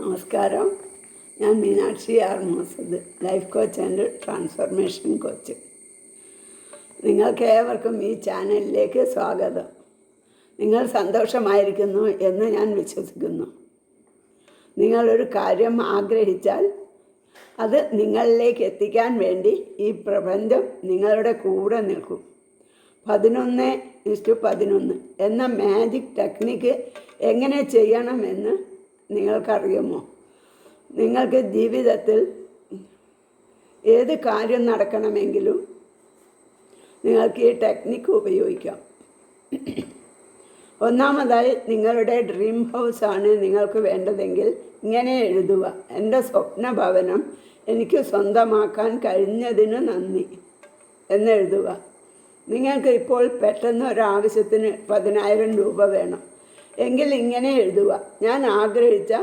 നമസ്കാരം. ഞാൻ Meenakshi R Mosad, life coach and transformation coach. നിങ്ങൾക്ക് ഏവർക്കും ഈ ചാനലിലേക്ക് സ്വാഗതം. നിങ്ങൾ സന്തോഷമായിരിക്കുന്നു എന്ന് ഞാൻ വിശ്വസിക്കുന്നു. നിങ്ങളൊരു കാര്യം ആഗ്രഹിച്ചാൽ അത് നിങ്ങളിലേക്ക് എത്തിക്കാൻ വേണ്ടി ഈ പ്രപഞ്ചം നിങ്ങളുടെ കൂടെ നിൽക്കും. 11:11 എന്ന മാജിക് ടെക്നിക്ക് എങ്ങനെ ചെയ്യണമെന്ന് നിങ്ങൾക്കറിയുമോ? നിങ്ങൾക്ക് ജീവിതത്തിൽ ഏത് കാര്യം നടക്കണമെങ്കിലും നിങ്ങൾക്ക് ഈ ടെക്നിക്ക് ഉപയോഗിക്കാം. ഒന്നാമതായി, നിങ്ങളുടെ ഡ്രീം ഹൗസാണ് നിങ്ങൾക്ക് വേണ്ടതെങ്കിൽ ഇങ്ങനെ എഴുതുക: എൻ്റെ സ്വപ്ന ഭവനം എനിക്ക് സ്വന്തമാക്കാൻ കഴിഞ്ഞതിന് നന്ദി എന്നെഴുതുക. നിങ്ങൾക്ക് ഇപ്പോൾ പെട്ടെന്ന് ഒരാവശ്യത്തിന് 10,000 രൂപ വേണം എങ്കിൽ ഇങ്ങനെ എഴുതുക: ഞാൻ ആഗ്രഹിച്ച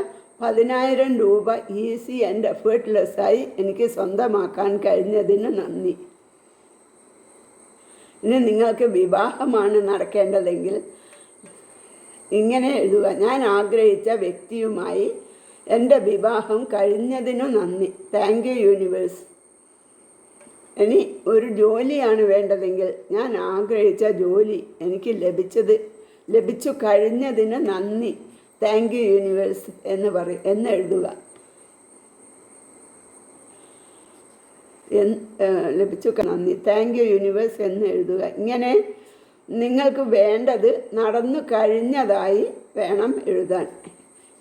10,000 രൂപ ഈസി ആൻഡ് എഫേർട്ട്ലെസ്സായി എനിക്ക് സ്വന്തമാക്കാൻ കഴിഞ്ഞതിന് നന്ദി. ഇനി നിങ്ങൾക്ക് വിവാഹമാണ് നടക്കേണ്ടതെങ്കിൽ ഇങ്ങനെ എഴുതുക: ഞാൻ ആഗ്രഹിച്ച വ്യക്തിയുമായി എൻ്റെ വിവാഹം കഴിഞ്ഞതിനു നന്ദി, താങ്ക് യു യൂണിവേഴ്സ്. ഇനി ഒരു ജോലിയാണ് വേണ്ടതെങ്കിൽ ഞാൻ ആഗ്രഹിച്ച ജോലി എനിക്ക് ലഭിച്ചു കഴിഞ്ഞതിന് നന്ദി, താങ്ക് യു യൂണിവേഴ്സ് എന്നെഴുതുക. ലഭിച്ചു നന്ദി, താങ്ക് യു യൂണിവേഴ്സ് എന്നെഴുതുക. ഇങ്ങനെ നിങ്ങൾക്ക് വേണ്ടത് നടന്നു കഴിഞ്ഞതായി വേണം എഴുതാൻ.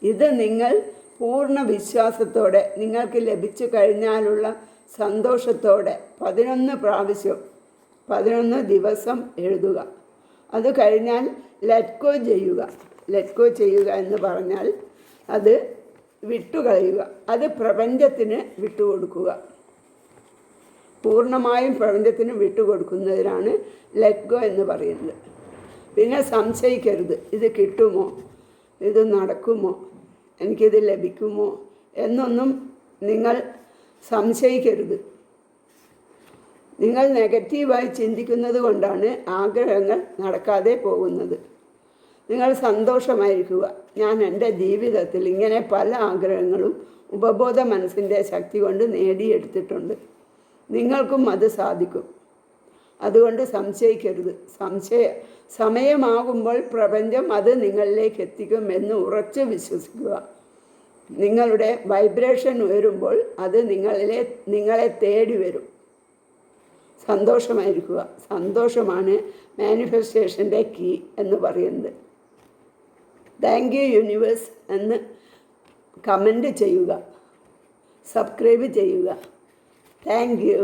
ഇത് നിങ്ങൾ പൂർണ്ണ വിശ്വാസത്തോടെ, നിങ്ങൾക്ക് ലഭിച്ചു കഴിഞ്ഞാലുള്ള സന്തോഷത്തോടെ 11 പ്രാവശ്യം 11 ദിവസം എഴുതുക. അത് കഴിഞ്ഞാൽ ലെറ്റ് ഗോ ചെയ്യുക എന്ന് പറഞ്ഞാൽ അത് വിട്ടുകളയുക. അത് പ്രപഞ്ചത്തിന് വിട്ടുകൊടുക്കുക. പൂർണ്ണമായും പ്രപഞ്ചത്തിന് വിട്ടുകൊടുക്കുന്നതിനാണ് ലെറ്റ് ഗോ എന്ന് പറയുന്നത്. പിന്നെ സംശയിക്കരുത്, ഇത് കിട്ടുമോ, ഇത് നടക്കുമോ, എനിക്കിത് ലഭിക്കുമോ എന്നൊന്നും നിങ്ങൾ സംശയിക്കരുത്. നിങ്ങൾ നെഗറ്റീവായി ചിന്തിക്കുന്നത് കൊണ്ടാണ് ആഗ്രഹങ്ങൾ നടക്കാതെ പോകുന്നത്. നിങ്ങൾ സന്തോഷമായിരിക്കുക. ഞാൻ എൻ്റെ ജീവിതത്തിൽ ഇങ്ങനെ പല ആഗ്രഹങ്ങളും ഉപബോധ മനസ്സിൻ്റെ ശക്തി കൊണ്ട് നേടിയെടുത്തിട്ടുണ്ട്. നിങ്ങൾക്കും അത് സാധിക്കും. അതുകൊണ്ട് സംശയിക്കരുത്. സമയമാകുമ്പോൾ പ്രപഞ്ചം അത് നിങ്ങളിലേക്ക് എത്തിക്കും എന്ന് ഉറച്ചു വിശ്വസിക്കുക. നിങ്ങളുടെ വൈബ്രേഷൻ ഉയരുമ്പോൾ അത് നിങ്ങളെ തേടി വരും. സന്തോഷമായിരിക്കുക. സന്തോഷമാണ് മാനിഫെസ്റ്റേഷൻ്റെ കീ എന്ന് പറയുന്നത്. താങ്ക് യു യൂണിവേഴ്സ് എന്ന് കമൻറ്റ് ചെയ്യുക, സബ്സ്ക്രൈബ് ചെയ്യുക. Thank you.